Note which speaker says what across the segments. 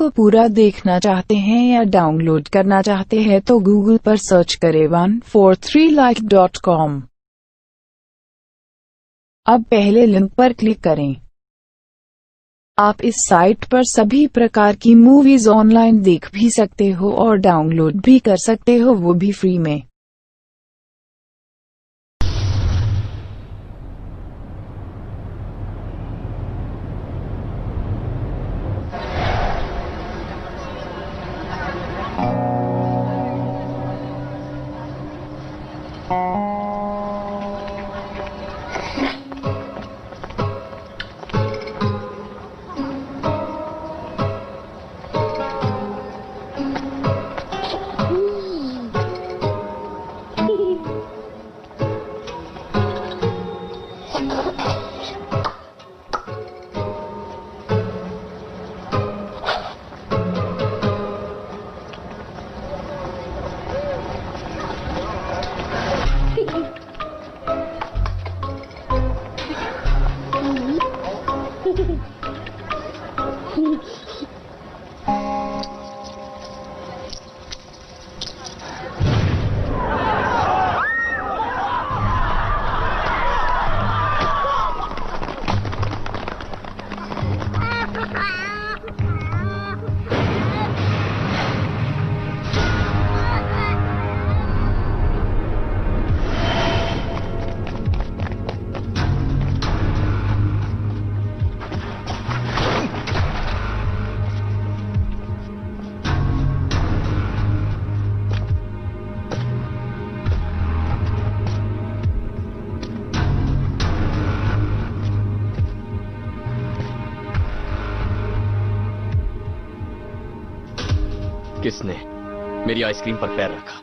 Speaker 1: को पूरा देखना चाहते हैं या डाउनलोड करना चाहते हैं तो गूगल पर सर्च करें 143like.com। अब पहले लिंक पर क्लिक करें। आप इस साइट पर सभी प्रकार की मूवीज ऑनलाइन देख भी सकते हो और डाउनलोड भी कर सकते हो, वो भी फ्री में।
Speaker 2: किसने मेरी आइसक्रीम पर पैर रखा?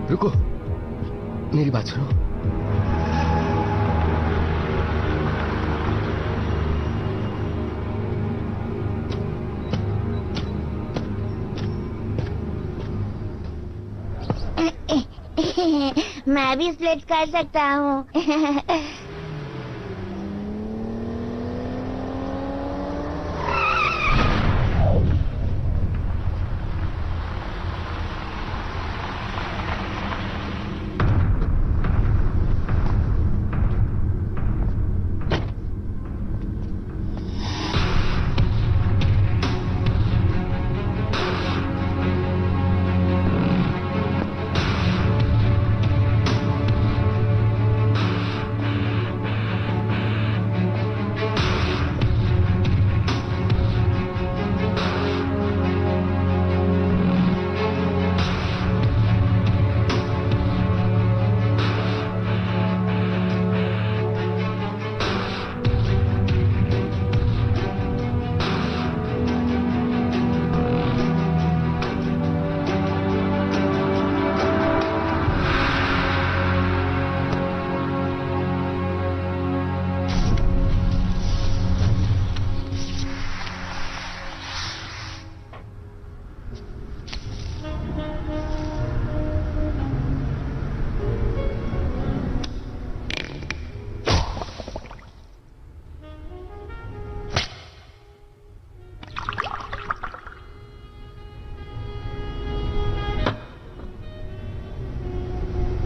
Speaker 3: रुको, मेरी बात सुनो।
Speaker 4: मैं भी स्प्लिट कर सकता हूँ।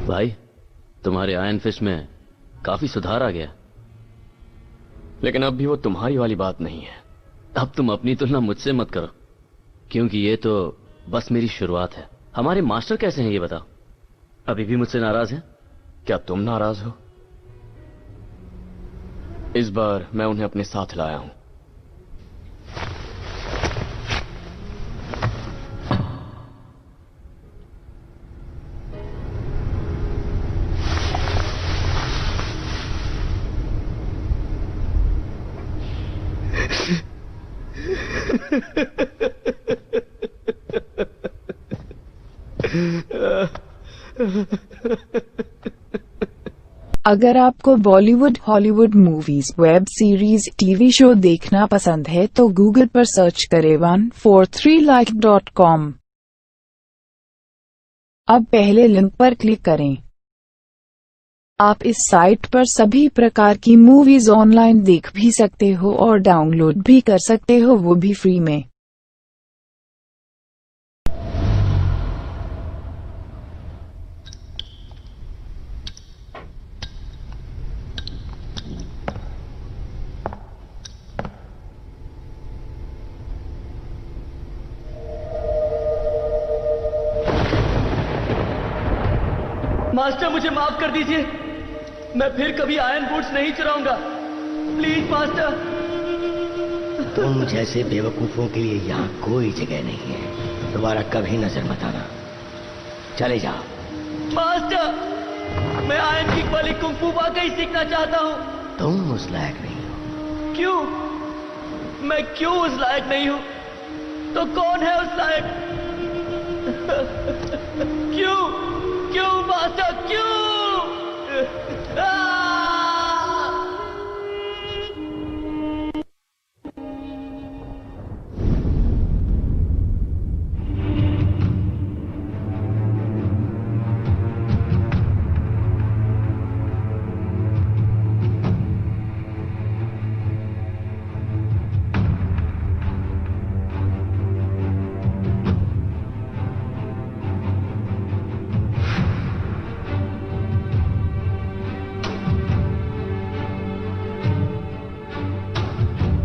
Speaker 2: भाई, तुम्हारे आयरन फिस्ट में काफी सुधार आ गया। लेकिन अब भी वो तुम्हारी वाली बात नहीं है। अब तुम अपनी तुलना मुझसे मत करो, क्योंकि ये तो बस मेरी शुरुआत है। हमारे मास्टर कैसे हैं ये बताओ? अभी भी मुझसे नाराज हैं?
Speaker 3: क्या तुम नाराज हो? इस बार मैं उन्हें अपने साथ लाया हूं।
Speaker 1: अगर आपको Bollywood, Hollywood movies, web series, TV show देखना पसंद है तो गूगल पर सर्च करें 143like.com। अब पहले लिंक पर क्लिक करें। आप इस साइट पर सभी प्रकार की मूवीज ऑनलाइन देख भी सकते हो और डाउनलोड भी कर सकते हो, वो भी फ्री में।
Speaker 2: मास्टर, मुझे माफ कर दीजिए। मैं फिर कभी आयरन बूट्स नहीं चुराऊंगा। Please master.
Speaker 5: तुम जैसे बेवकूफों के लिए यहाँ कोई जगह नहीं है। दोबारा कभी नजर मत आना। चले जाओ।
Speaker 2: मास्टर, मैं आयरन किक वाली कुंफू वाकई सीखना चाहता हूँ।
Speaker 5: तुम उस लायक नहीं हो।
Speaker 2: क्यों? मैं क्यों उस लायक नहीं हूँ? तो कौन है उस लायक? क्यों? क्यों मास्टर, क्यों?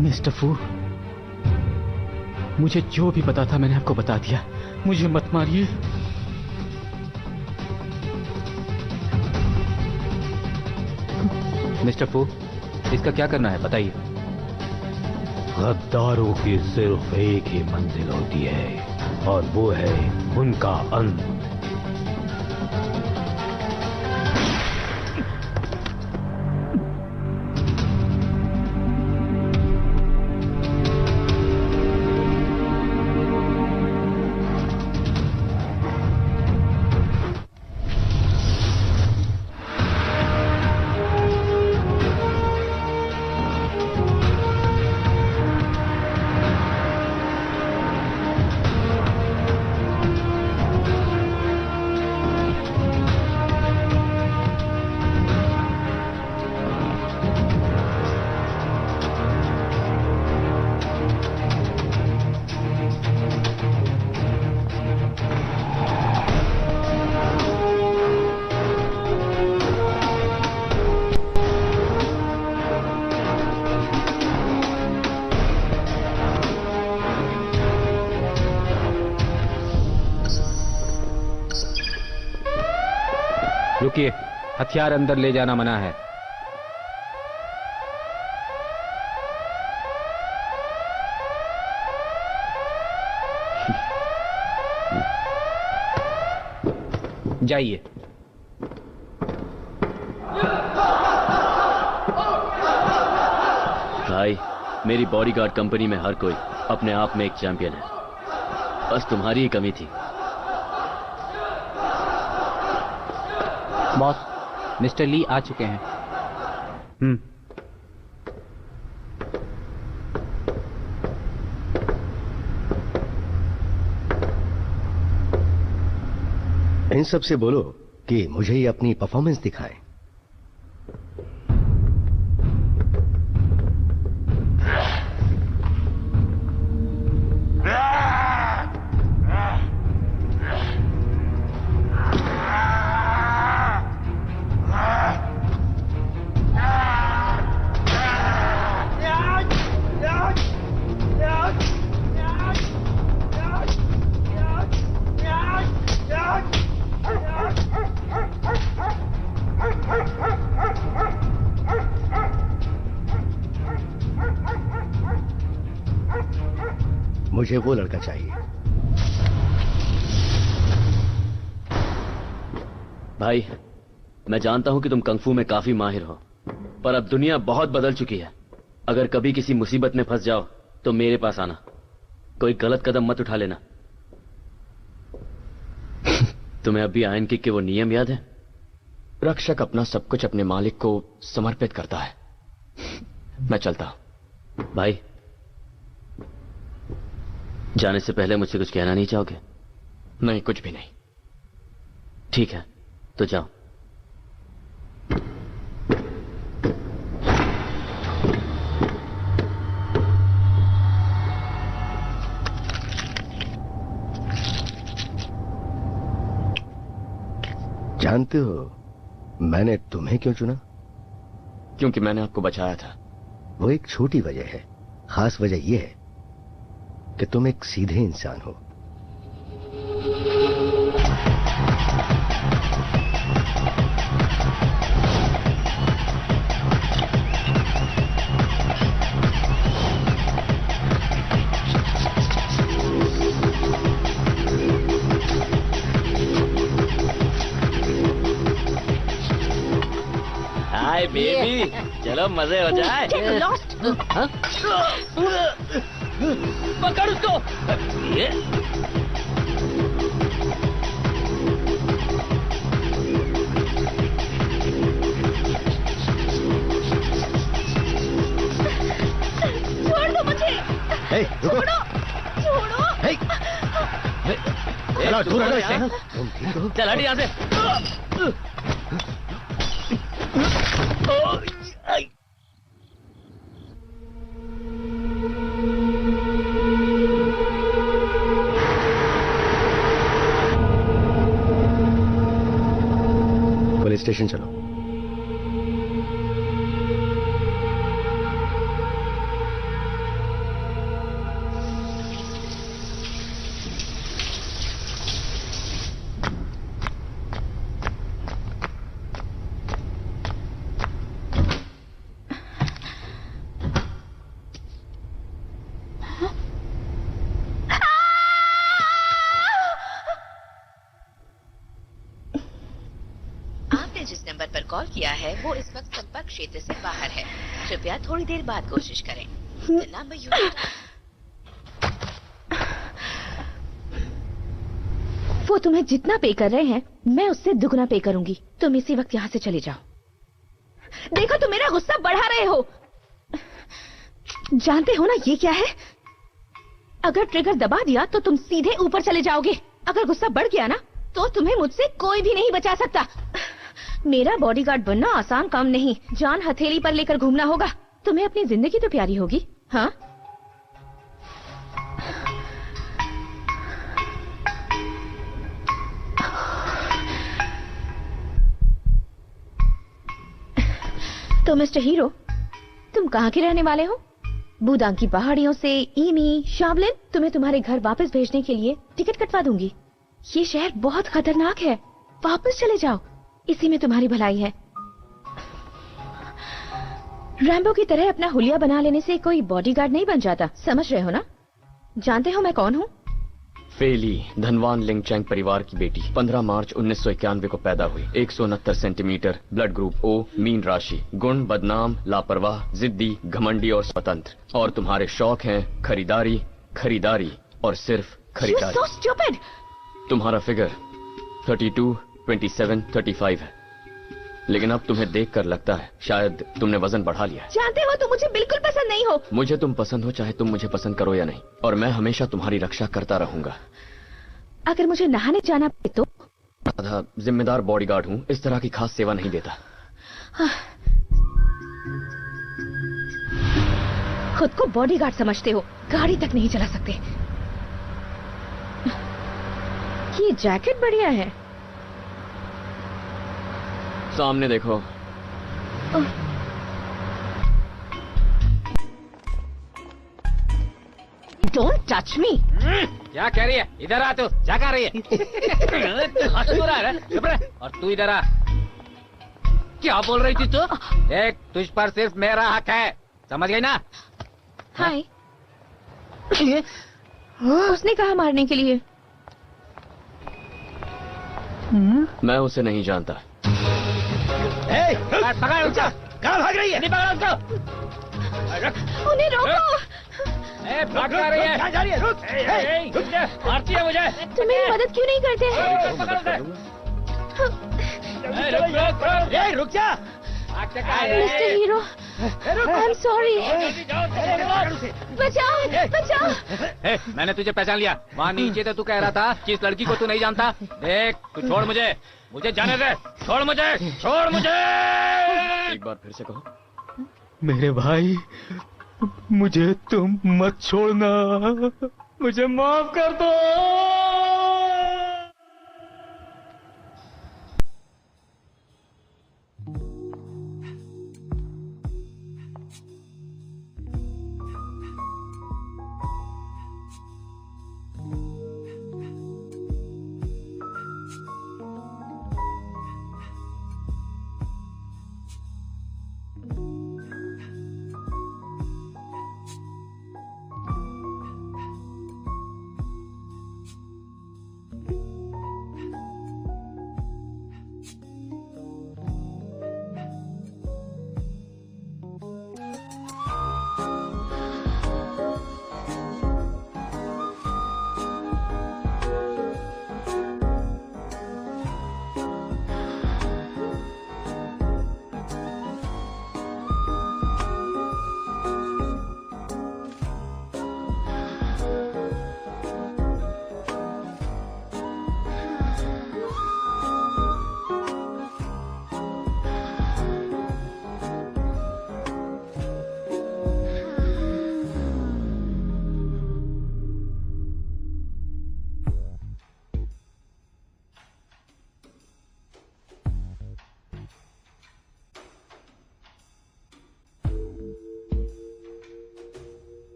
Speaker 6: मिस्टर फू, मुझे जो भी पता था मैंने आपको बता दिया। मुझे मत मारिए। मिस्टर फू, इसका क्या करना है बताइए।
Speaker 7: गद्दारों की सिर्फ एक ही मंजिल होती है और वो है उनका अंत।
Speaker 6: रुकिए, हथियार अंदर ले जाना मना है। जाइए।
Speaker 2: भाई, मेरी बॉडीगार्ड कंपनी में हर कोई अपने आप में एक चैंपियन है। बस तुम्हारी ही कमी थी।
Speaker 6: बॉस, मिस्टर ली आ चुके हैं।
Speaker 5: इन सब से बोलो कि मुझे ही अपनी परफॉर्मेंस दिखाएं। मुझे वो लड़का चाहिए।
Speaker 2: भाई, मैं जानता हूं कि तुम कंगफू में काफी माहिर हो, पर अब दुनिया बहुत बदल चुकी है। अगर कभी किसी मुसीबत में फंस जाओ तो मेरे पास आना। कोई गलत कदम मत उठा लेना। तुम्हें अभी आयन किक के वो नियम याद है?
Speaker 3: रक्षक अपना सब कुछ अपने मालिक को समर्पित करता है। मैं चलता हूं।
Speaker 2: भाई, जाने से पहले मुझसे कुछ कहना नहीं चाहोगे?
Speaker 3: नहीं, कुछ भी नहीं।
Speaker 2: ठीक है, तो जाओ।
Speaker 5: जानते हो मैंने तुम्हें क्यों चुना?
Speaker 3: क्योंकि मैंने आपको बचाया था।
Speaker 5: वो एक छोटी वजह है, खास वजह यह है कि तुम एक सीधे इंसान हो।
Speaker 2: हाय बेबी, चलो मजे हो जाए। हाँ? पकड़ उसको। ये
Speaker 4: छोड़ दो मुझे।
Speaker 5: हे, रुको।
Speaker 4: छोड़ो।
Speaker 5: हे, चलो, दूर हटो
Speaker 2: यहाँ।
Speaker 5: इससे। तुम ठीक हो?
Speaker 2: चल हट यहाँ से।
Speaker 5: पुलिस स्टेशन चलो।
Speaker 8: आपने जिस नंबर पर कॉल किया है वो इस वक्त संपर्क क्षेत्र से बाहर है। कृपया थोड़ी देर बाद कोशिश करें। The number you
Speaker 9: वो तुम्हें जितना पे कर रहे हैं मैं उससे दुगना पे करूंगी। तुम इसी वक्त यहाँ से चले जाओ। देखो तुम मेरा गुस्सा बढ़ा रहे हो। जानते हो ना ये क्या है? अगर ट्रिगर दबा दिया तो तुम सीधे ऊपर चले जाओगे। अगर गुस्सा बढ़ गया ना तो तुम्हें मुझसे कोई भी नहीं बचा सकता। मेरा बॉडीगार्ड बनना आसान काम नहीं। जान हथेली पर लेकर घूमना होगा। तुम्हें अपनी जिंदगी तो प्यारी होगी, हाँ? तो मिस्टर हीरो, तुम कहाँ के रहने वाले हो? बूदांग की पहाड़ियों से ईमी, शावलिन। तुम्हें तुम्हारे घर वापस भेजने के लिए टिकट कटवा दूंगी। ये शहर बहुत खतरनाक है। वापस चले जाओ, इसी में तुम्हारी भलाई है। रैम्बो की तरह अपना हुलिया बना लेने से कोई बॉडीगार्ड नहीं बन जाता, समझ रहे हो ना? जानते हो मैं कौन हूँ?
Speaker 3: फेली, धनवान लिंगचैंग परिवार की बेटी। 15 मार्च 1991 को पैदा हुई। 169 सेंटीमीटर, ब्लड ग्रुप ओ, मीन राशि, गुण बदनाम, लापरवाह, जिद्दी, घमंडी और स्वतंत्र। और तुम्हारे शौक हैं खरीदारी, खरीदारी और सिर्फ खरीदारी।
Speaker 9: You're so stupid!
Speaker 3: तुम्हारा फिगर 32, 27, 35 है। लेकिन अब तुम्हें देखकर लगता है शायद तुमने वजन बढ़ा लिया है।
Speaker 9: जानते हो तुम मुझे बिल्कुल पसंद नहीं हो।
Speaker 3: मुझे तुम पसंद हो चाहे तुम मुझे पसंद करो या नहीं, और मैं हमेशा तुम्हारी रक्षा करता रहूंगा।
Speaker 9: अगर मुझे नहाने जाना पड़े तो?
Speaker 3: आधा जिम्मेदार बॉडीगार्ड हूँ, इस तरह की खास सेवा नहीं देता।
Speaker 9: खुद को बॉडीगार्ड समझते हो, गाड़ी तक नहीं चला सकते। ये जैकेट बढ़िया है।
Speaker 3: सामने देखो।
Speaker 9: Don't touch me.
Speaker 6: क्या कह रही है? इधर आ तू। क्या कर रही है? और तू इधर आ। क्या बोल रही थी तू? देख, तुझ पर सिर्फ मेरा हक है, समझ गई ना?
Speaker 9: हाय। उसने कहा मारने के लिए।
Speaker 3: मैं उसे नहीं जानता।
Speaker 6: पकड़ उसको।
Speaker 5: कहाँ भाग रही है?
Speaker 6: नहीं पकड़ा उसको।
Speaker 9: उन्हें रोको।
Speaker 6: भाग जा रही है।
Speaker 5: कहाँ जा रही है? रुक।
Speaker 6: रुक जा, मारती है मुझे।
Speaker 9: तुम मेरी मदद क्यों नहीं करते?
Speaker 6: पकड़ उसे।
Speaker 5: रुक जा।
Speaker 9: Mister hero, I am sorry. बचाओ, बचाओ।
Speaker 6: मैंने तुझे पहचान लिया। वहाँ नीचे तो तू कह रहा था कि इस लड़की को तू नहीं जानता। देख, तू छोड़ मुझे, मुझे जाने दे। छोड़ मुझे, छोड़ मुझे।
Speaker 3: एक बार फिर से कहो।
Speaker 7: मेरे भाई, मुझे तुम मत छोड़ना, मुझे माफ कर दो।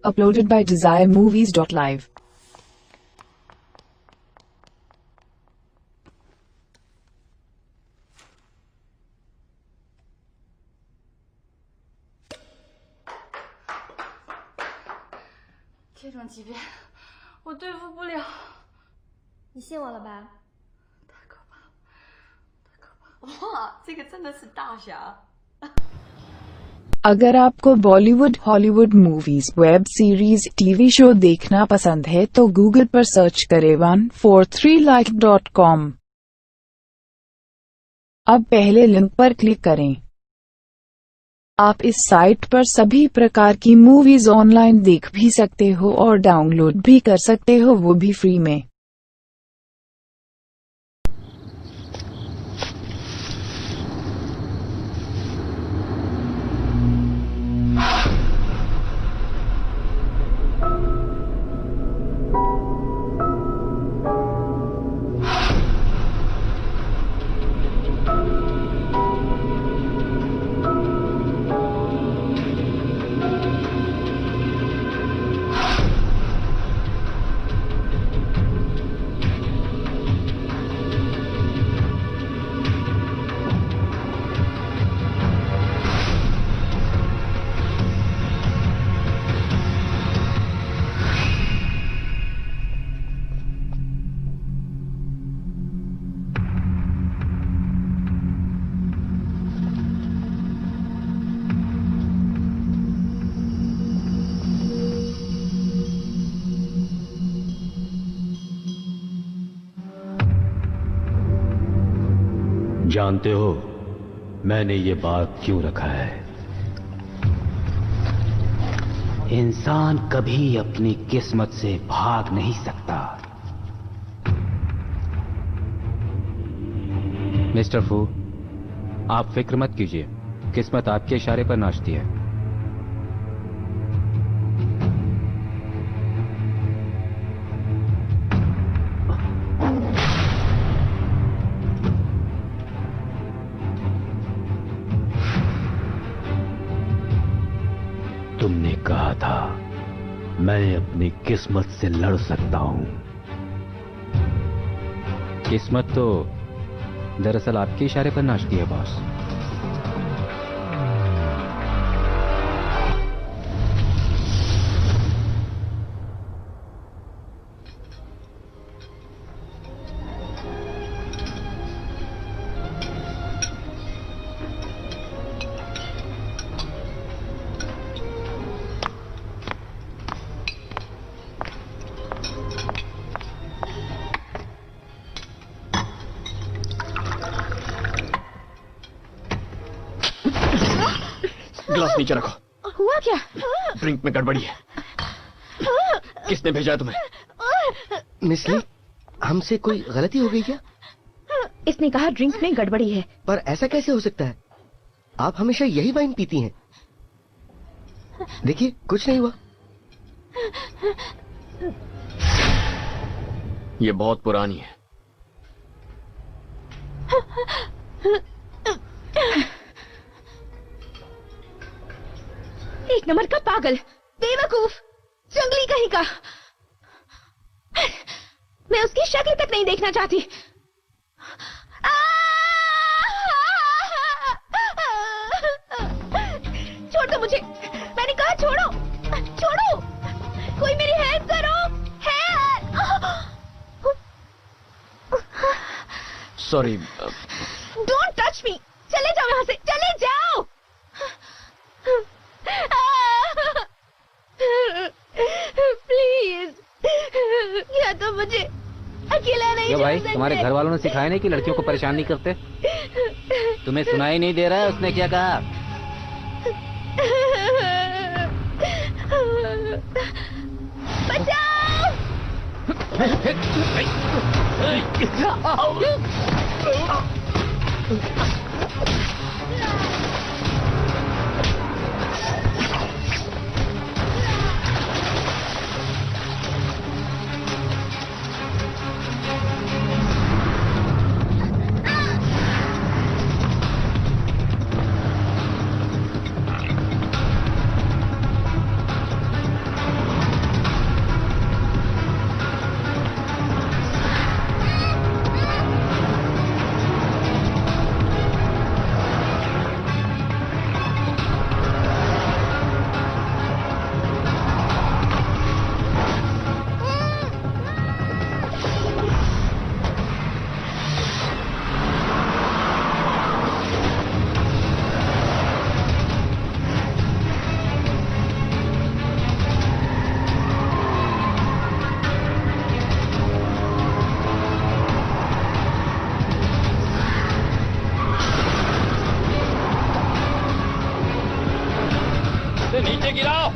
Speaker 1: Uploaded by DesireMovies.live.
Speaker 4: 这种级别我对付不了。你信我了吧？太可怕了，太可怕了！哇，这个真的是大侠。
Speaker 1: अगर आपको Bollywood, Hollywood movies, web series, TV show देखना पसंद है तो गूगल पर सर्च करें 143like.com। अब पहले लिंक पर क्लिक करें। आप इस साइट पर सभी प्रकार की मूवीज ऑनलाइन देख भी सकते हो और डाउनलोड भी कर सकते हो, वो भी फ्री में।
Speaker 7: जानते हो मैंने ये बात क्यों रखा है? इंसान कभी अपनी किस्मत से भाग नहीं सकता।
Speaker 6: मिस्टर फू, आप फिक्र मत कीजिए, किस्मत आपके इशारे पर नाचती है।
Speaker 7: तुमने कहा था मैं अपनी किस्मत से लड़ सकता हूं।
Speaker 6: किस्मत तो दरअसल आपके इशारे पर नाचती है बॉस।
Speaker 3: नीचे रखो।
Speaker 9: हुआ क्या?
Speaker 3: ड्रिंक में गड़बड़ी है। किसने भेजा है तुम्हें?
Speaker 5: मिस ली, हमसे कोई गलती हो गई क्या?
Speaker 9: इसने कहा ड्रिंक में गड़बड़ी है।
Speaker 5: पर ऐसा कैसे हो सकता है? आप हमेशा यही वाइन पीती हैं। देखिए, कुछ नहीं हुआ।
Speaker 3: ये बहुत पुरानी है।
Speaker 9: एक नंबर का पागल, बेवकूफ, जंगली कहीं का। मैं उसकी शक्ल तक नहीं देखना चाहती। छोड़ दो मुझे, मैंने कहा छोड़ो, छोड़ो, कोई मेरी हेल्प करो,
Speaker 3: सॉरी।
Speaker 9: डोंट टच मी, चले जाओ यहाँ से, चले जाओ। प्लीज, या तो मुझे अकेला नहीं
Speaker 6: भाई,
Speaker 9: छोड़ सकते।
Speaker 6: तुम्हारे घर वालों ने सिखाया नहीं कि लड़कियों को परेशान नहीं करते? तुम्हें सुनाई नहीं दे रहा है उसने क्या कहा?
Speaker 9: बचाओ!
Speaker 3: नीचे गिराओ।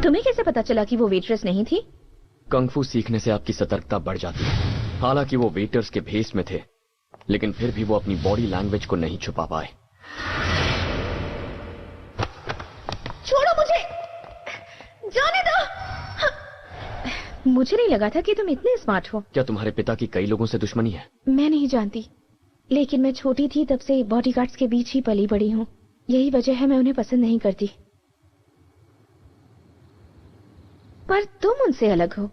Speaker 9: तुम्हें कैसे पता चला कि वो वेट्रेस नहीं थी?
Speaker 3: कंग फू सीखने से आपकी सतर्कता बढ़ जाती है। हालांकि वो वेटर्स के भेस में थे, लेकिन फिर भी वो अपनी बॉडी लैंग्वेज को नहीं छुपा पाए।
Speaker 9: छोड़ो मुझे, जाने दो। मुझे नहीं लगा था कि तुम इतने स्मार्ट हो।
Speaker 3: क्या तुम्हारे पिता की कई लोगों से दुश्मनी है?
Speaker 9: मैं नहीं जानती, लेकिन मैं छोटी थी तब से बॉडीगार्ड्स के बीच ही पली बड़ी हूँ। यही वजह है मैं उन्हें पसंद नहीं करती। पर तुम उनसे अलग हो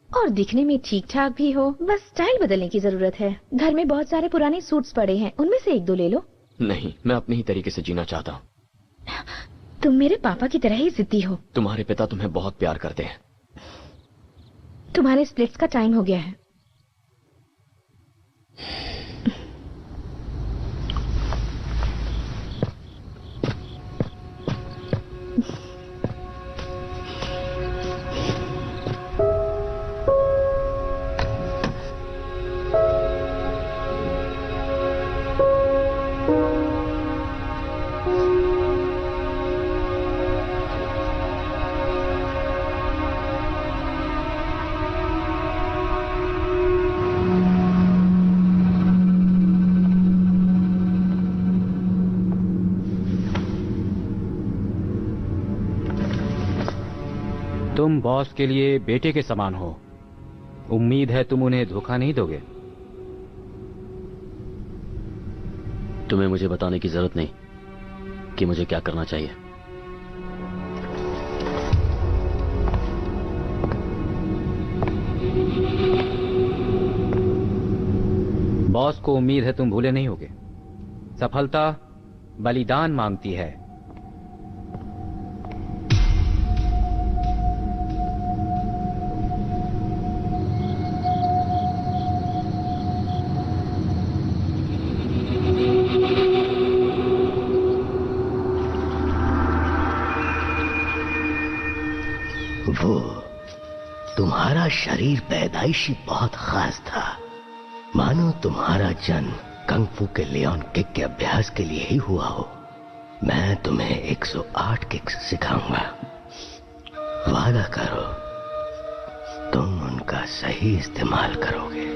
Speaker 9: और दिखने में ठीक ठाक भी हो, बस स्टाइल बदलने की जरूरत है। घर में बहुत सारे पुराने सूट्स पड़े हैं, उनमें से एक दो ले लो।
Speaker 3: नहीं, मैं अपने ही तरीके से जीना चाहता हूँ।
Speaker 9: तुम मेरे पापा की तरह ही जिद्दी हो।
Speaker 3: तुम्हारे पिता तुम्हें बहुत प्यार करते हैं।
Speaker 9: तुम्हारे स्प्लिट्स का टाइम हो गया है।
Speaker 6: तुम बॉस के लिए बेटे के समान हो। उम्मीद है तुम उन्हें धोखा नहीं दोगे।
Speaker 2: तुम्हें मुझे बताने की जरूरत नहीं कि मुझे क्या करना चाहिए।
Speaker 6: बॉस को उम्मीद है तुम भूले नहीं होगे। सफलता बलिदान मांगती है।
Speaker 5: वो तुम्हारा शरीर पैदाइशी बहुत खास था, मानो तुम्हारा जन्म कंग फू के लियोन किक के अभ्यास के लिए ही हुआ हो। मैं तुम्हें 108 किक्स सिखाऊंगा। वादा करो तुम उनका सही इस्तेमाल करोगे।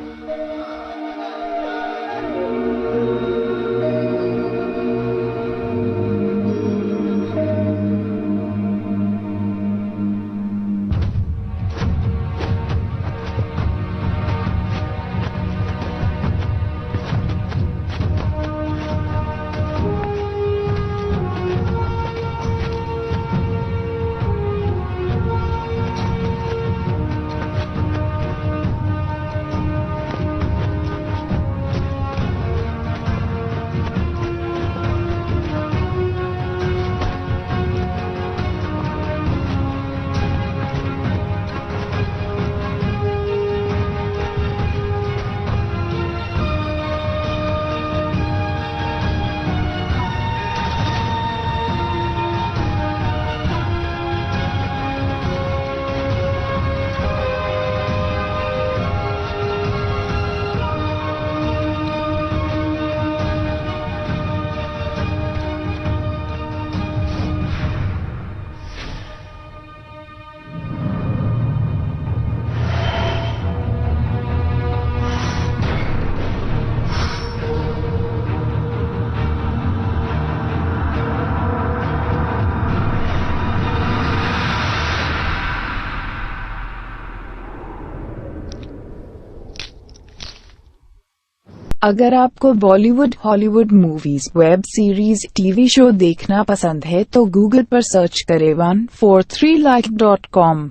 Speaker 1: अगर आपको Bollywood, Hollywood movies, web series, TV show देखना पसंद है तो गूगल पर सर्च करें 143like.com।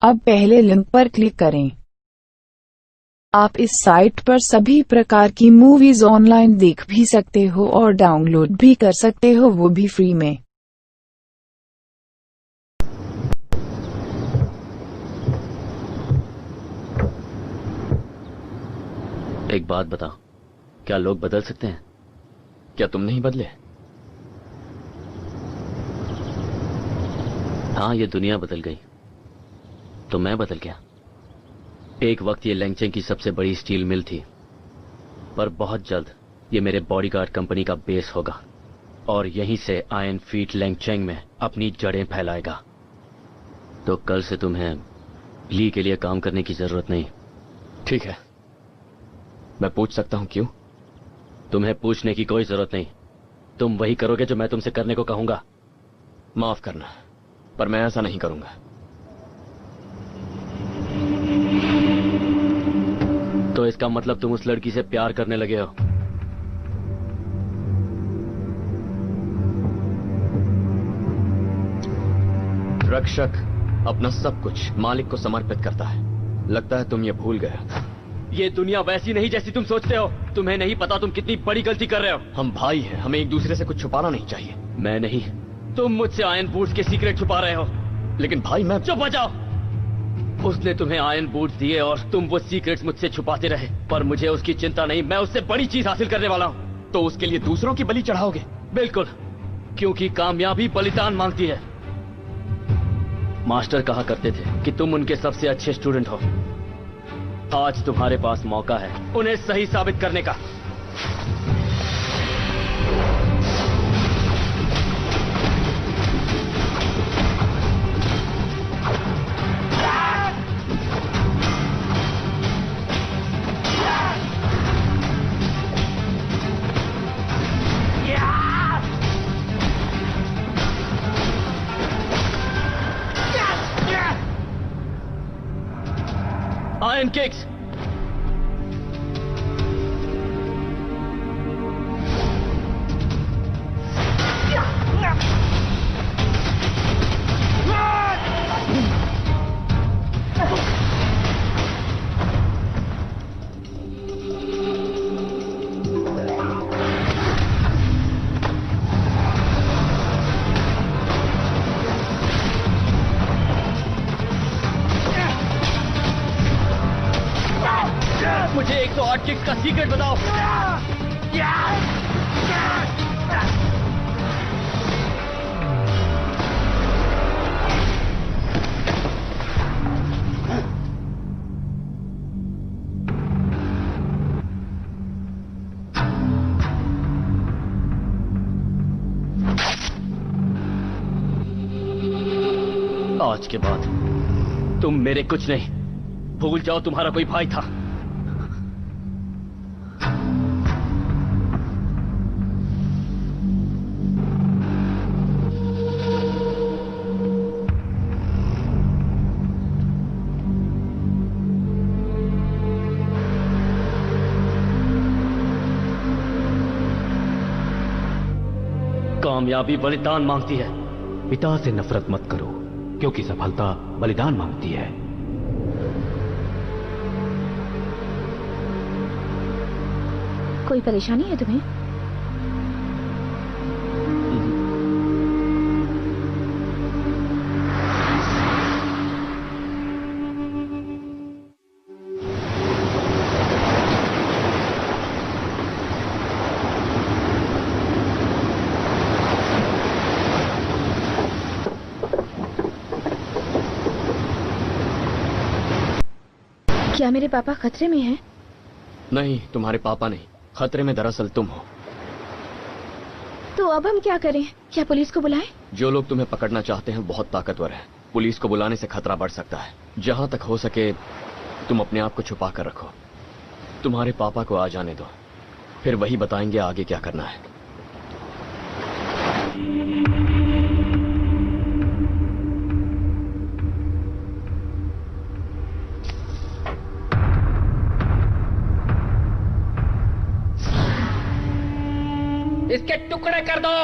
Speaker 1: अब पहले लिंक पर क्लिक करें। आप इस साइट पर सभी प्रकार की मूवीज ऑनलाइन देख भी सकते हो और डाउनलोड भी कर सकते हो, वो भी फ्री में।
Speaker 2: एक बात बताओ, क्या लोग बदल सकते हैं?
Speaker 3: क्या तुम नहीं बदले?
Speaker 2: हाँ, ये दुनिया बदल गई तो मैं बदल गया। एक वक्त ये लैंगचेंग की सबसे बड़ी स्टील मिल थी, पर बहुत जल्द ये मेरे बॉडीगार्ड कंपनी का बेस होगा और यहीं से आयरन फीट लैंगचेंग में अपनी जड़ें फैलाएगा। तो कल से तुम्हें ली के लिए काम करने की जरूरत नहीं।
Speaker 3: ठीक है, मैं पूछ सकता हूं क्यों?
Speaker 2: तुम्हें पूछने की कोई जरूरत नहीं। तुम वही करोगे जो मैं तुमसे करने को कहूंगा।
Speaker 3: माफ करना, पर मैं ऐसा नहीं करूंगा।
Speaker 2: तो इसका मतलब तुम उस लड़की से प्यार करने लगे हो?
Speaker 3: रक्षक अपना सब कुछ मालिक को समर्पित करता है। लगता है तुम ये भूल गए।
Speaker 2: ये दुनिया वैसी नहीं जैसी तुम सोचते हो। तुम्हें नहीं पता तुम कितनी बड़ी गलती कर रहे हो।
Speaker 3: हम भाई हैं, हमें एक दूसरे से कुछ छुपाना नहीं चाहिए।
Speaker 2: मैं नहीं, तुम मुझसे आयरन बूट्स के सीक्रेट छुपा रहे हो।
Speaker 3: लेकिन भाई मैं...
Speaker 2: चुप हो जाओ। उसने तुम्हें आयरन बूट्स दिए और तुम वो सीक्रेट्स मुझसे छुपाते रहे, पर मुझे उसकी चिंता नहीं। मैं उससे बड़ी चीज हासिल करने वाला हूँ।
Speaker 3: तो उसके लिए दूसरों की बलि चढ़ाओगे?
Speaker 2: बिल्कुल, क्योंकि कामयाबी बलिदान मांगती है। मास्टर कहा करते थे कि तुम उनके सबसे अच्छे स्टूडेंट हो। आज तुम्हारे पास मौका है उन्हें सही साबित करने का। Iron kicks. मुझे 108 किक्स का सीक्रेट बताओ। आज के बाद तुम मेरे कुछ नहीं। भूल जाओ तुम्हारा कोई भाई था। कामयाबी बलिदान मांगती है।
Speaker 7: पिता से नफरत मत करो, क्योंकि सफलता बलिदान मांगती है।
Speaker 9: कोई परेशानी है तुम्हें? क्या मेरे पापा खतरे में हैं?
Speaker 3: नहीं, तुम्हारे पापा नहीं, खतरे में दरअसल तुम हो।
Speaker 9: तो अब हम क्या करें? क्या पुलिस को बुलाएं?
Speaker 3: जो लोग तुम्हें पकड़ना चाहते हैं बहुत ताकतवर हैं। पुलिस को बुलाने से खतरा बढ़ सकता है। जहां तक हो सके तुम अपने आप को छुपा कर रखो। तुम्हारे पापा को आ जाने दो, फिर वही बताएंगे आगे क्या करना है।
Speaker 6: इसके टुकड़े कर दो।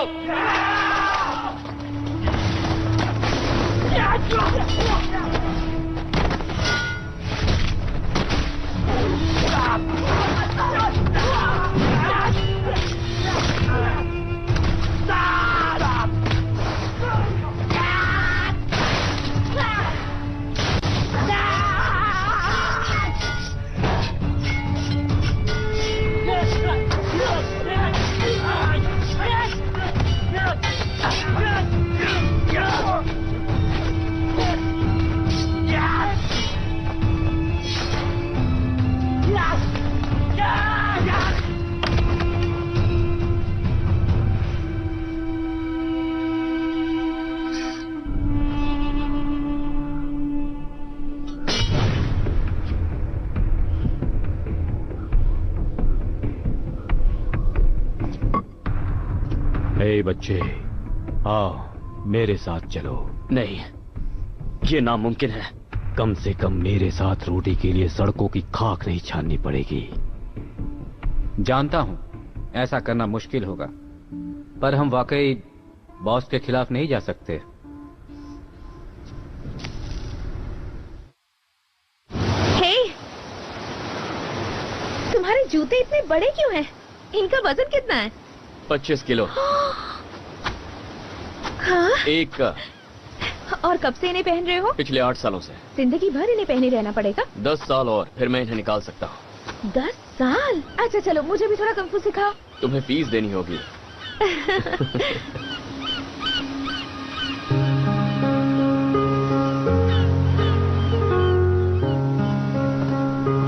Speaker 7: हे बच्चे, आओ मेरे साथ चलो।
Speaker 2: नहीं, ये नामुमकिन है।
Speaker 7: कम से कम मेरे साथ रोटी के लिए सड़कों की खाक नहीं छाननी पड़ेगी।
Speaker 6: जानता हूं ऐसा करना मुश्किल होगा, पर हम वाकई बॉस के खिलाफ नहीं जा सकते।
Speaker 9: हे, तुम्हारे जूते इतने बड़े क्यों हैं? इनका वजन कितना है?
Speaker 2: 25 किलो।
Speaker 9: हाँ?
Speaker 2: एक का।
Speaker 9: और कब से इन्हें पहन रहे हो?
Speaker 2: पिछले 8 सालों से।
Speaker 9: जिंदगी भर इन्हें पहने रहना पड़ेगा?
Speaker 2: 10 साल और फिर मैं इन्हें निकाल सकता हूँ।
Speaker 9: 10 साल? अच्छा चलो, मुझे भी थोड़ा कुंग-फू सिखाओ।
Speaker 2: तुम्हें फीस देनी होगी।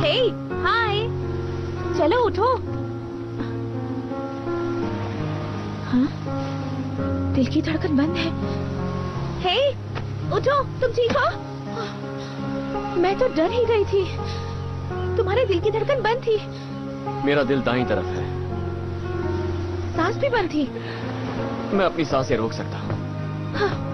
Speaker 9: हे, हाय, चलो उठो। हाँ? दिल की धड़कन बंद है। हे, उठो, तुम ठीक हो? मैं तो डर ही गई थी। तुम्हारे दिल की धड़कन बंद थी।
Speaker 2: मेरा दिल दाईं तरफ है।
Speaker 9: सांस भी बंद थी।
Speaker 2: मैं अपनी सांसें रोक सकता हूँ।
Speaker 9: हाँ।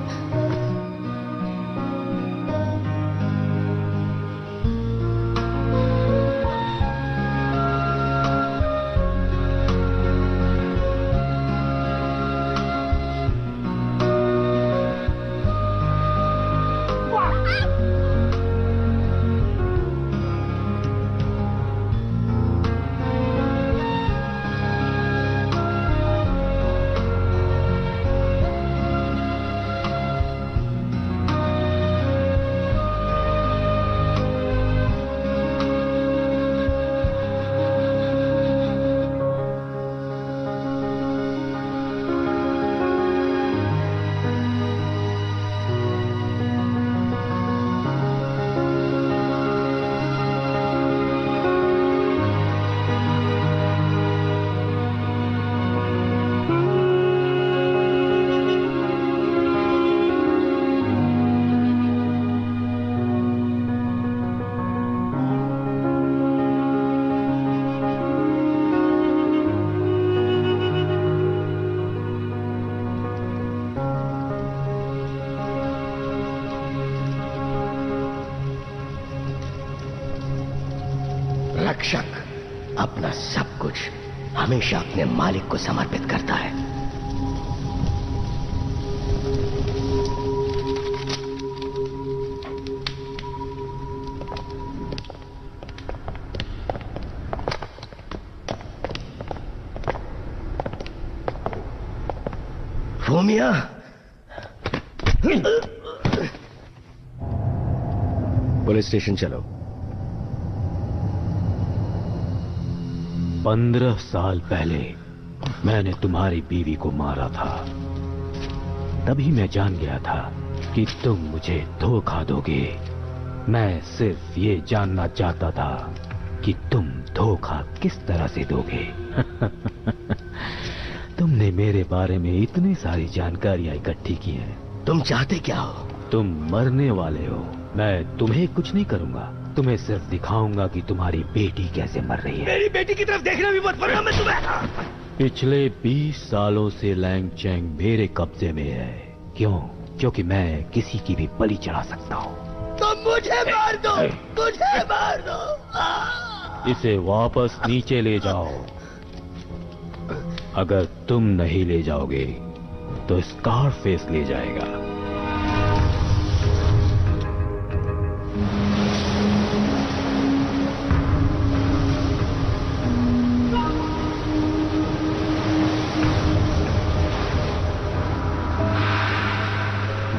Speaker 5: रक्षक अपना सब कुछ हमेशा अपने मालिक को समर्पित करता है। फूमिया, पुलिस स्टेशन चलो।
Speaker 7: 15 साल पहले मैंने तुम्हारी बीवी को मारा था। तभी मैं जान गया था कि तुम मुझे धोखा दोगे। मैं सिर्फ ये जानना चाहता था कि तुम धोखा किस तरह से दोगे। तुमने मेरे बारे में इतनी सारी जानकारियां इकट्ठी की हैं।
Speaker 5: तुम चाहते क्या हो?
Speaker 7: तुम मरने वाले हो। मैं तुम्हें कुछ नहीं करूंगा, तुम्हें सिर्फ दिखाऊंगा कि तुम्हारी बेटी कैसे मर रही है।
Speaker 5: मेरी बेटी की तरफ देखना भी मत, वरना मैं तुम्हें।
Speaker 7: पिछले 20 सालों से लैंगचैंग मेरे कब्जे में है। क्यों? क्योंकि मैं किसी की भी बलि चढ़ा सकता हूँ।
Speaker 5: तुम मुझे मार दो, मुझे मार दो।
Speaker 7: इसे वापस नीचे ले जाओ। अगर तुम नहीं ले जाओगे तो स्कारफेस ले जाएगा।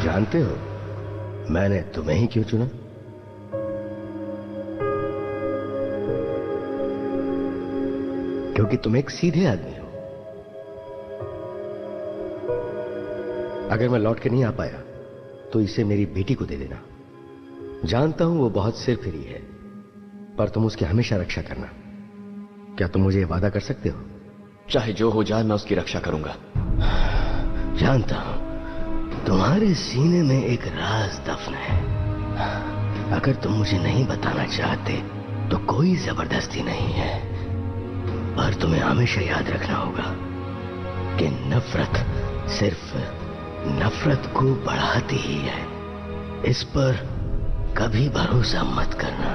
Speaker 5: जानते हो मैंने तुम्हें ही क्यों चुना? क्योंकि तुम एक सीधे आदमी हो। अगर मैं लौट के नहीं आ पाया तो इसे मेरी बेटी को दे देना। जानता हूं वो बहुत सिरफिरी है, पर तुम उसकी हमेशा रक्षा करना। क्या तुम मुझे वादा कर सकते हो?
Speaker 2: चाहे जो हो जाए मैं उसकी रक्षा करूंगा।
Speaker 5: जानता हूं तुम्हारे सीने में एक राज दफन है। अगर तुम मुझे नहीं बताना चाहते तो कोई जबरदस्ती नहीं है, पर तुम्हें हमेशा याद रखना होगा कि नफरत सिर्फ नफरत को बढ़ाती ही है। इस पर कभी भरोसा मत करना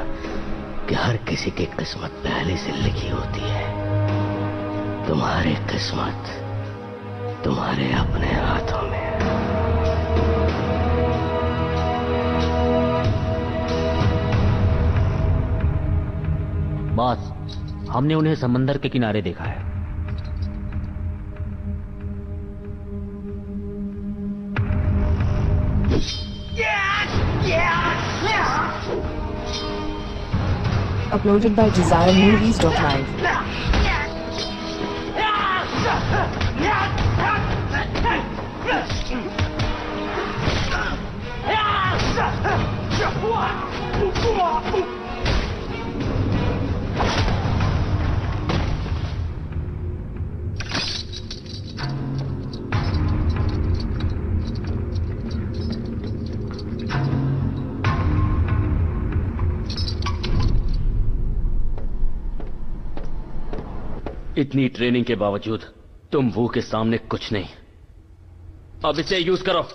Speaker 5: कि हर किसी की किस्मत पहले से लिखी होती है। तुम्हारी किस्मत तुम्हारे अपने हाथों में है।
Speaker 7: बॉस, हमने उन्हें समंदर के किनारे देखा है।
Speaker 1: Uploaded by DesireMovies.live.
Speaker 2: इतनी ट्रेनिंग के बावजूद तुम वो के सामने कुछ नहीं। अब इसे यूज करो।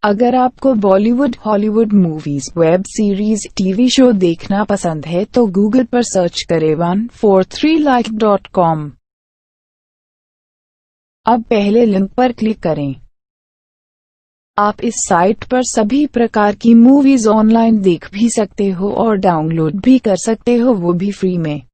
Speaker 1: अगर आपको Bollywood, Hollywood movies, web series, TV show देखना पसंद है तो गूगल पर सर्च करें 143like.com। अब पहले लिंक पर क्लिक करें। आप इस साइट पर सभी प्रकार की मूवीज ऑनलाइन देख भी सकते हो और डाउनलोड भी कर सकते हो, वो भी फ्री में।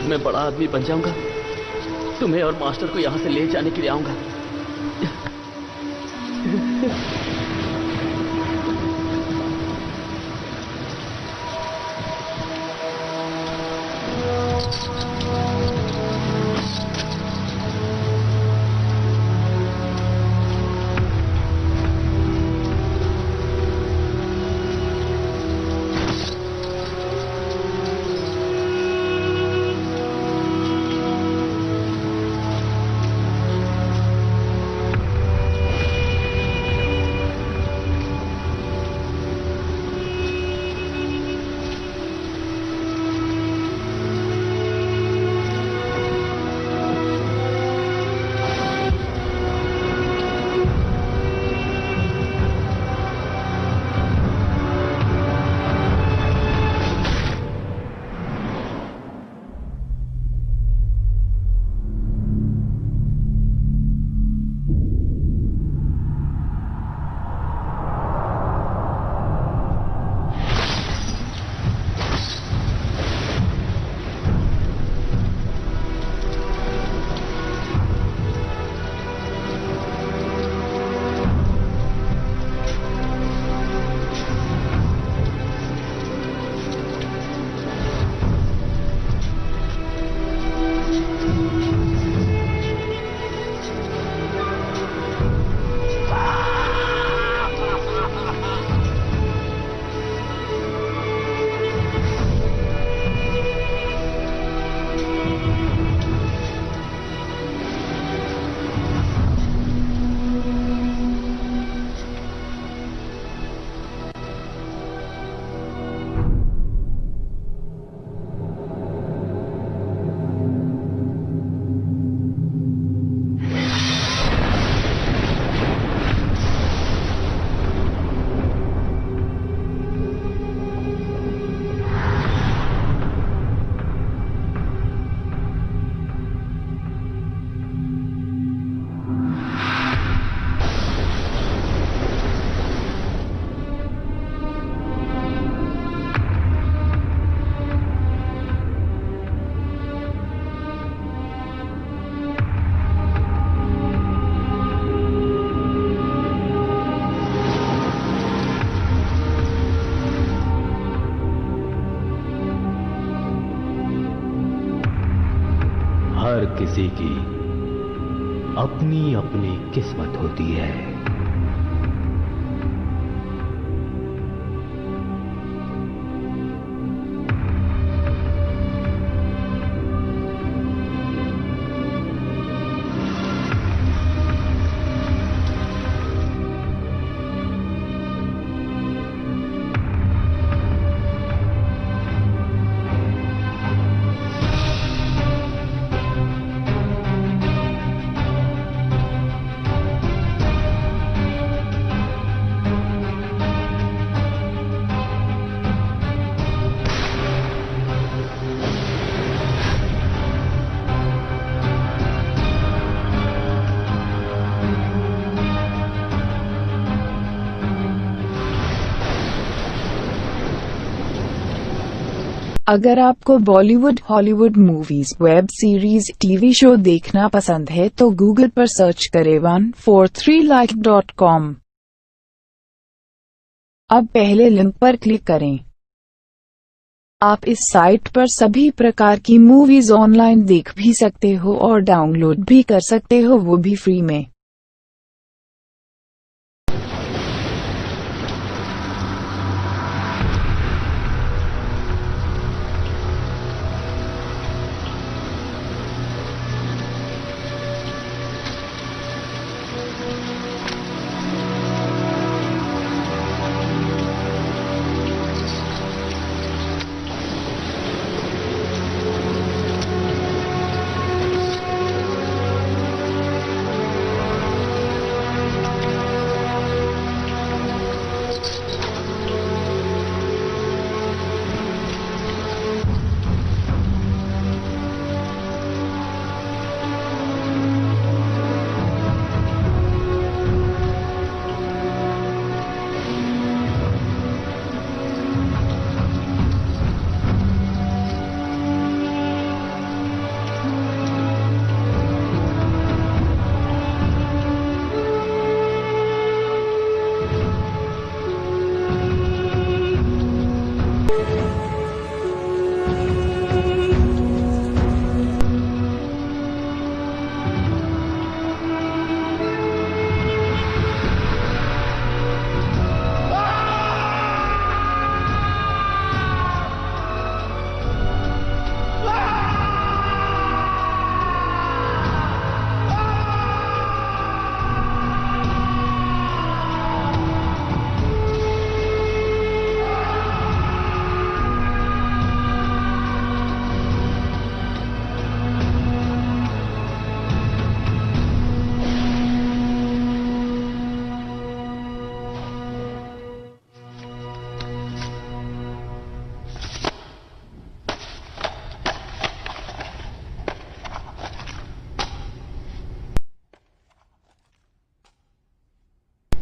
Speaker 2: मैं बड़ा आदमी बन जाऊंगा, तुम्हें और मास्टर को यहां से ले जाने के लिए आऊंगा।
Speaker 7: हर किसी की अपनी अपनी किस्मत होती है।
Speaker 1: अगर आपको Bollywood, Hollywood movies, web series, TV show देखना पसंद है तो गूगल पर सर्च करें 143like.com। अब पहले लिंक पर क्लिक करें। आप इस साइट पर सभी प्रकार की मूवीज ऑनलाइन देख भी सकते हो और डाउनलोड भी कर सकते हो, वो भी फ्री में।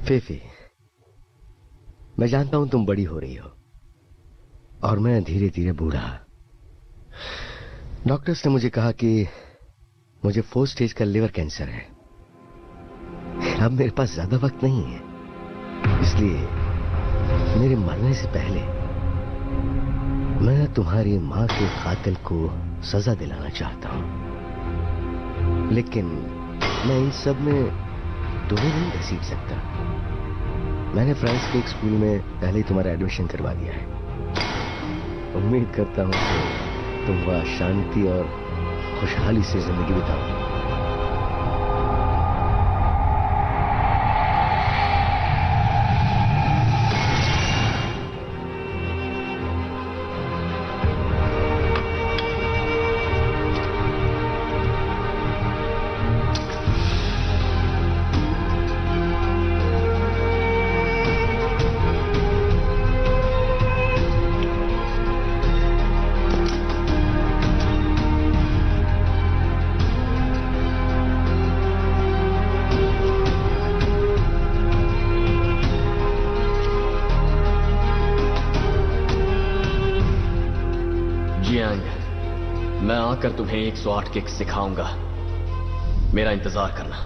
Speaker 5: फीफी, मैं जानता हूं तुम बड़ी हो रही हो और मैं धीरे धीरे बूढ़ा। डॉक्टर्स ने मुझे कहा कि मुझे 4 स्टेज का लिवर कैंसर है। अब मेरे पास ज्यादा वक्त नहीं है, इसलिए मेरे मरने से पहले मैं तुम्हारी मां के कातिल को सजा दिलाना चाहता हूं, लेकिन मैं इन सब में तुम्हें नहीं घसीट सकता। मैंने फ्रांस के एक स्कूल में पहले ही तुम्हारा एडमिशन करवा दिया है। उम्मीद करता हूं कि तुम वहां शांति और खुशहाली से जिंदगी बिताओ।
Speaker 3: मैं आकर तुम्हें 108 किक सिखाऊंगा, मेरा इंतजार करना।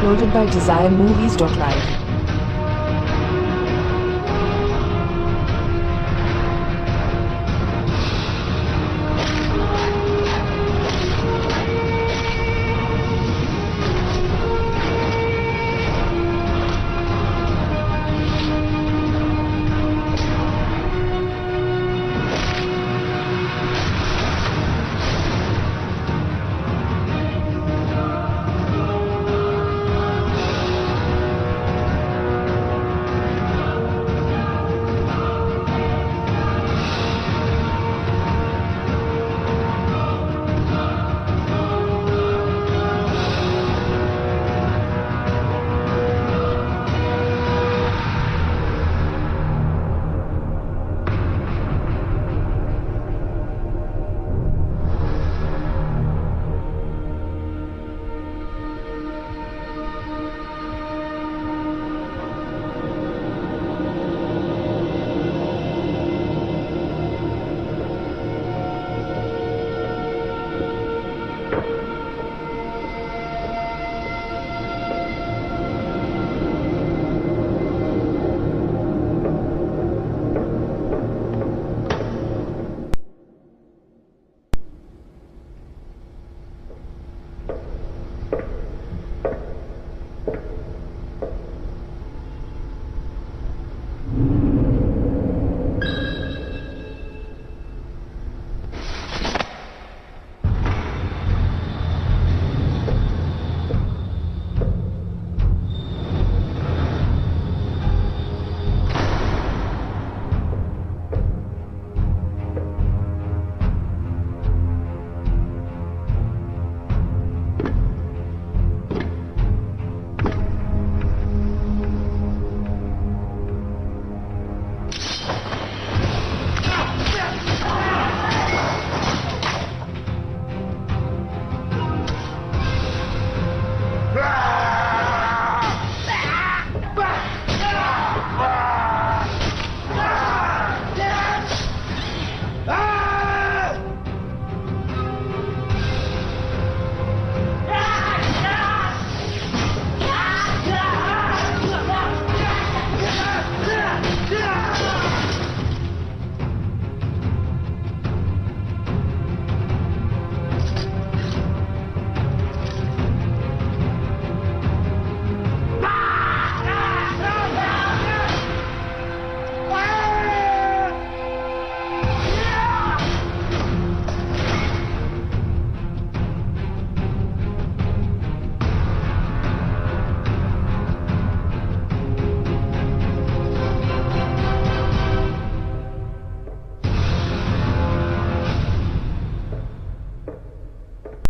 Speaker 1: uploaded by DesireMovies.live.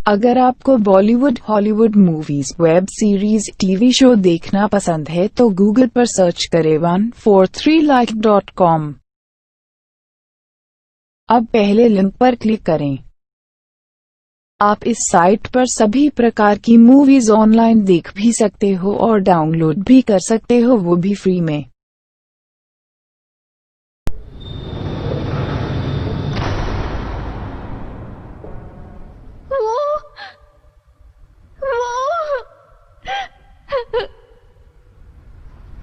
Speaker 1: अगर आपको Bollywood, Hollywood movies, web series, TV show देखना पसंद है तो गूगल पर सर्च करें 143like.com। अब पहले लिंक पर क्लिक करें। आप इस साइट पर सभी प्रकार की मूवीज ऑनलाइन देख भी सकते हो और डाउनलोड भी कर सकते हो, वो भी फ्री में।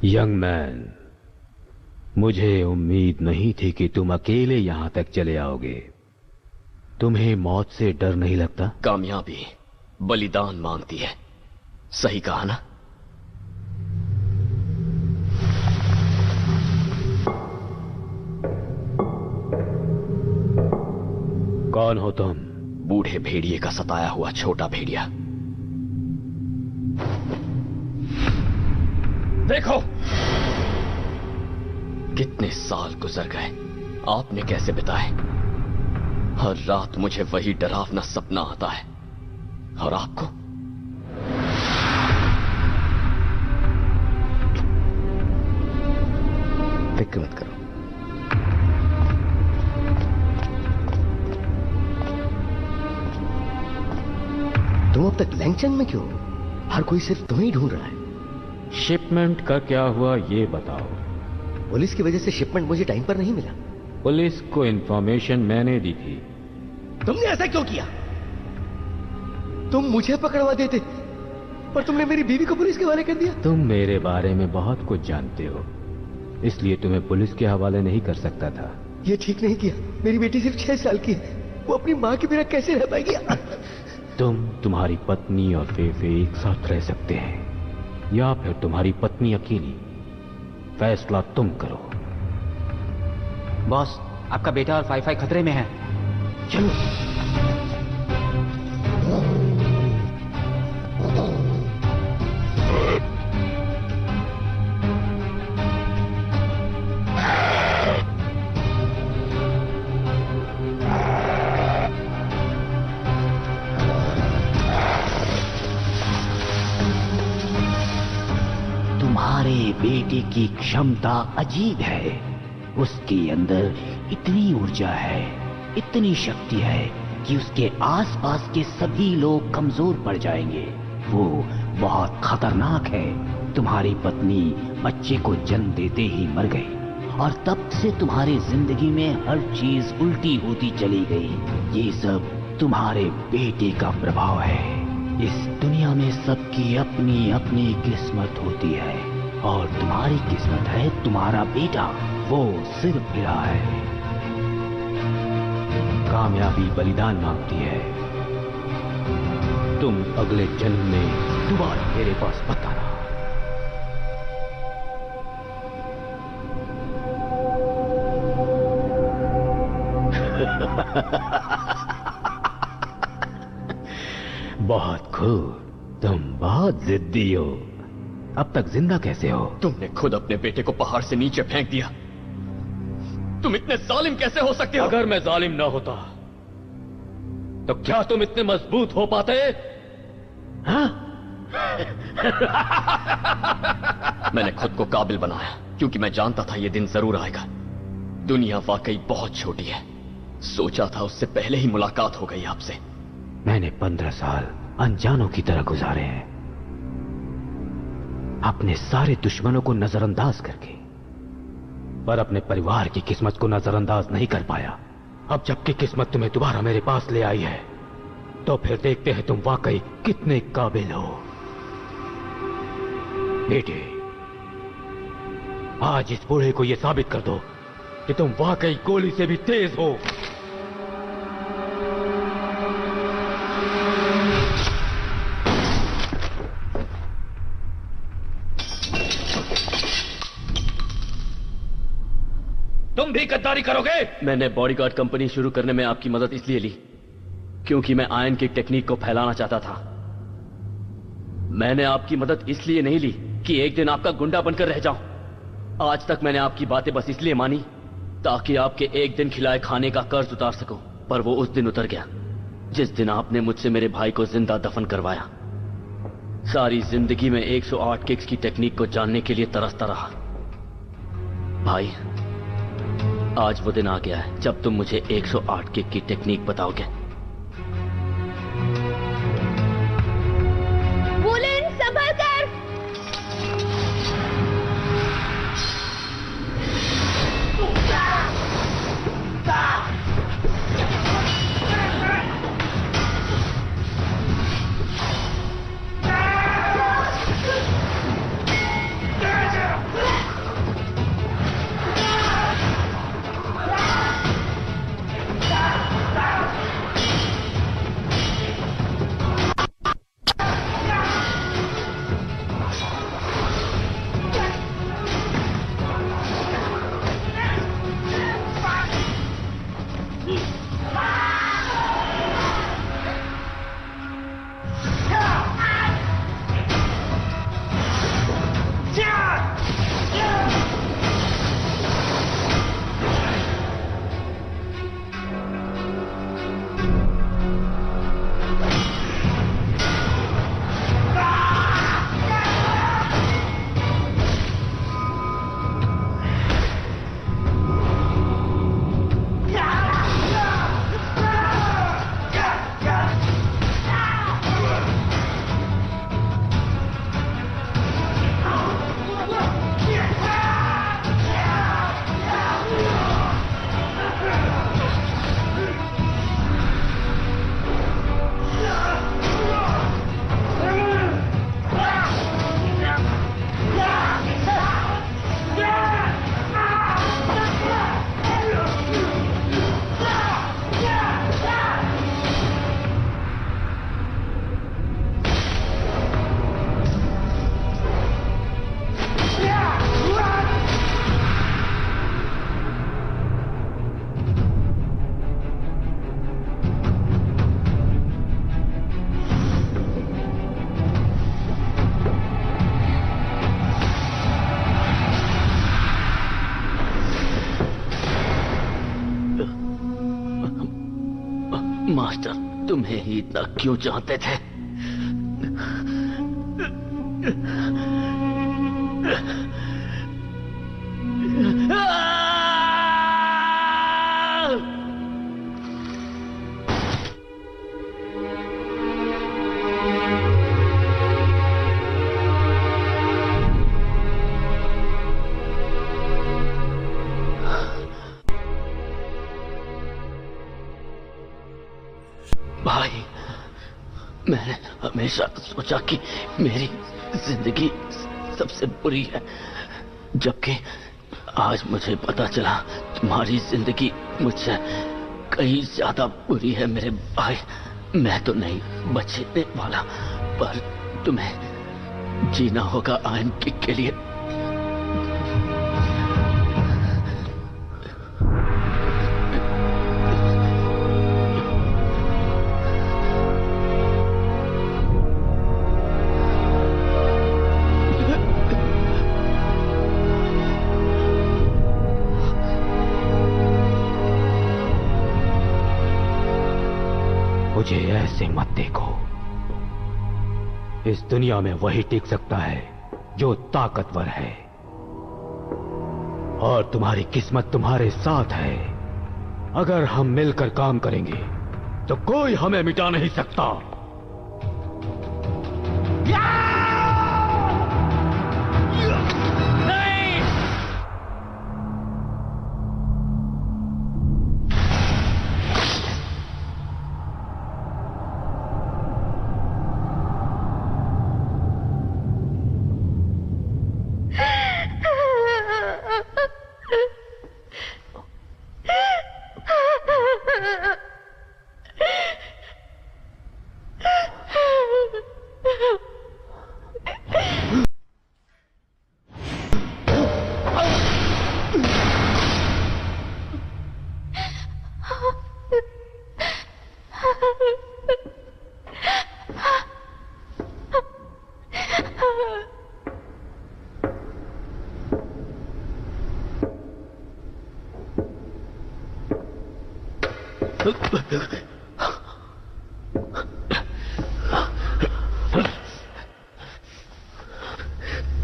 Speaker 7: यंग मैन, मुझे उम्मीद नहीं थी कि तुम अकेले यहां तक चले आओगे। तुम्हें मौत से डर नहीं लगता?
Speaker 3: कामयाबी बलिदान मांगती है, सही कहा ना?
Speaker 7: कौन हो तुम?
Speaker 3: बूढ़े भेड़िए का सताया हुआ छोटा भेड़िया। देखो कितने साल गुजर गए, आपने कैसे बिताए? हर रात मुझे वही डरावना सपना आता है, और आपको? फिक्र मत करो,
Speaker 5: तुम अब तक लैंगचन में क्यों? हर कोई सिर्फ तुम्हें ही ढूंढ रहा है।
Speaker 7: शिपमेंट का क्या हुआ ये बताओ।
Speaker 5: पुलिस की वजह से शिपमेंट मुझे टाइम पर नहीं मिला।
Speaker 7: पुलिस को इन्फॉर्मेशन मैंने दी थी।
Speaker 5: तुमने ऐसा क्यों किया? तुम मुझे पकड़वा देते और तुमने मेरी बीवी को पुलिस के हवाले कर दिया।
Speaker 7: तुम मेरे बारे में बहुत कुछ जानते हो, इसलिए तुम्हें पुलिस के हवाले नहीं कर सकता था।
Speaker 5: ये ठीक नहीं किया। मेरी बेटी सिर्फ 6 साल की है, वो अपनी माँ के बिना कैसे रह पाएगी?
Speaker 7: तुम, तुम्हारी पत्नी और फेफे एक साथ रह सकते हैं, या फिर तुम्हारी पत्नी अकेली। फैसला तुम करो।
Speaker 6: बॉस, आपका बेटा और फाई खतरे में है।
Speaker 5: चलो।
Speaker 7: तुम्हारे बेटे की क्षमता अजीब है। उसके अंदर इतनी ऊर्जा है, इतनी शक्ति है कि उसके आसपास के सभी लोग कमजोर पड़ जाएंगे। वो बहुत खतरनाक है। तुम्हारी पत्नी बच्चे को जन्म देते ही मर गई और तब से तुम्हारी जिंदगी में हर चीज उल्टी होती चली गई। ये सब तुम्हारे बेटे का प्रभाव है। इस दुनिया में सबकी अपनी अपनी किस्मत होती है और तुम्हारी किस्मत है तुम्हारा बेटा। वो सिर्फ गिरा है। कामयाबी बलिदान मांगती है। तुम अगले जन्म में दोबारा मेरे पास मत आना। बहुत खूब। तुम बहुत जिद्दी हो। अब तक जिंदा कैसे हो?
Speaker 3: तुमने खुद अपने बेटे को पहाड़ से नीचे फेंक दिया। तुम इतने जालिम कैसे हो सकते हो?
Speaker 7: अगर मैं जालिम ना होता तो क्या तुम इतने मजबूत हो पाते? हाँ?
Speaker 3: मैंने खुद को काबिल बनाया क्योंकि मैं जानता था ये दिन जरूर आएगा। दुनिया वाकई बहुत छोटी है। सोचा था उससे पहले ही मुलाकात हो गई आपसे।
Speaker 7: मैंने 15 साल अनजानों की तरह गुजारे हैं, अपने सारे दुश्मनों को नजरअंदाज करके, पर अपने परिवार की किस्मत को नजरअंदाज नहीं कर पाया। अब जबकि किस्मत तुम्हें दोबारा मेरे पास ले आई है, तो फिर देखते हैं तुम वाकई कितने काबिल हो। बेटे, आज इस बूढ़े को यह साबित कर दो कि तुम वाकई गोली से भी तेज हो। तुम भी गद्दारी करोगे?
Speaker 2: मैंने बॉडीगार्ड कंपनी शुरू करने में आपकी मदद इसलिए ली क्योंकि मैं आयन की टेक्निक को फैलाना चाहता था। मैंने आपकी मदद इसलिए नहीं ली कि एक दिन आपका गुंडा बनकर रह जाऊं। आज तक मैंने आपकी बातें बस इसलिए मानी ताकि आपके एक दिन खिलाए खाने का कर्ज उतार सकूं। पर वो उस दिन उतर गया जिस दिन आपने मुझसे मेरे भाई को जिंदा दफन करवाया। सारी जिंदगी में 108 किक्स की टेक्निक को जानने के लिए तरसता रहा। भाई, आज वो दिन आ गया है जब तुम मुझे 108 किक की टेक्निक बताओगे।
Speaker 9: वुलेन, संभल कर।
Speaker 2: मास्टर तुम्हें ही इतना क्यों चाहते थे? भाई, मैंने हमेशा सोचा कि मेरी जिंदगी सबसे बुरी है, जबकि आज मुझे पता चला तुम्हारी जिंदगी मुझसे कहीं ज्यादा बुरी है मेरे भाई। मैं तो नहीं बचने वाला, पर तुम्हें जीना होगा आयन किक के लिए।
Speaker 7: मुझे ऐसे मत देखो। इस दुनिया में वही टिक सकता है जो ताकतवर है, और तुम्हारी किस्मत तुम्हारे साथ है। अगर हम मिलकर काम करेंगे तो कोई हमें मिटा नहीं सकता।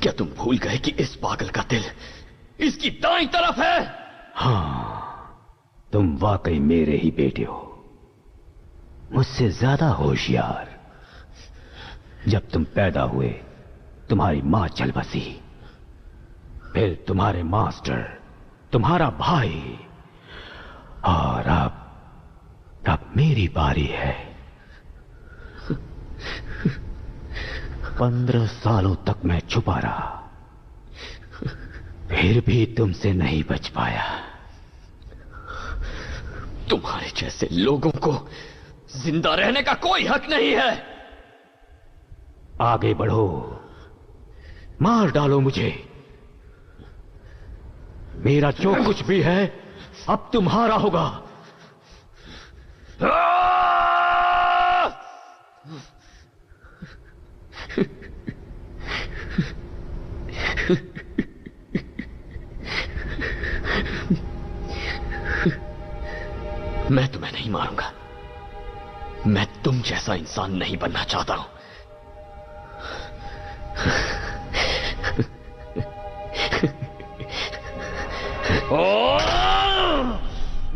Speaker 2: क्या तुम भूल गए कि इस पागल का दिल इसकी दाईं तरफ है?
Speaker 7: हाँ, तुम वाकई मेरे ही बेटे हो, मुझसे ज्यादा होशियार। जब तुम पैदा हुए तुम्हारी मां चल बसी, फिर तुम्हारे मास्टर, तुम्हारा भाई, और अब मेरी बारी है। 15 सालों तक मैं छुपा रहा, फिर भी तुमसे नहीं बच पाया।
Speaker 2: तुम्हारे जैसे लोगों को जिंदा रहने का कोई हक नहीं है।
Speaker 7: आगे बढ़ो, मार डालो मुझे। मेरा जो कुछ भी है अब तुम्हारा होगा।
Speaker 2: मैं तुम्हें नहीं मारूंगा। मैं तुम जैसा इंसान नहीं बनना चाहता हूं।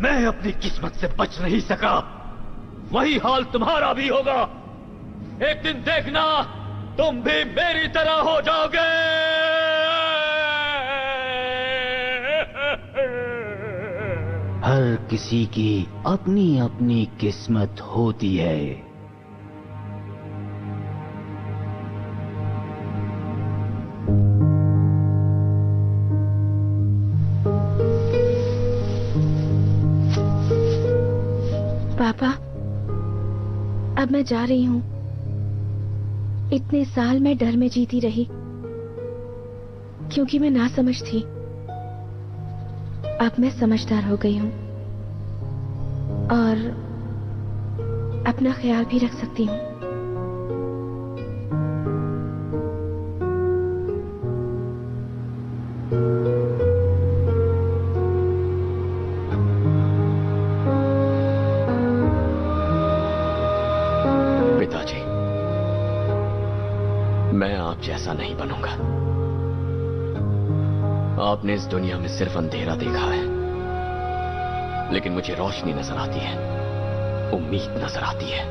Speaker 7: मैं अपनी किस्मत से बच नहीं सका, वही हाल तुम्हारा भी होगा। एक दिन देखना, तुम भी मेरी तरह हो जाओगे। हर किसी की अपनी अपनी किस्मत होती है।
Speaker 9: पापा, अब मैं जा रही हूँ। इतने साल मैं डर में जीती रही, क्योंकि मैं नासमझ थी। अब मैं समझदार हो गई हूँ और अपना ख्याल भी रख सकती हूँ।
Speaker 3: मैं आप जैसा नहीं बनूंगा। आपने इस दुनिया में सिर्फ अंधेरा देखा है, लेकिन मुझे रोशनी नजर आती है, उम्मीद नजर आती है।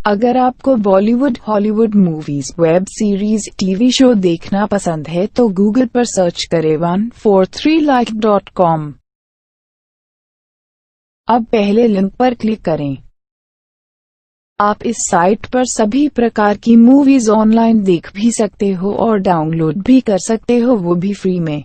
Speaker 1: अगर आपको Bollywood, Hollywood movies, web series, TV show देखना पसंद है तो गूगल पर सर्च करें 143like.com। अब पहले लिंक पर क्लिक करें। आप इस साइट पर सभी प्रकार की मूवीज ऑनलाइन देख भी सकते हो और डाउनलोड भी कर सकते हो, वो भी फ्री में।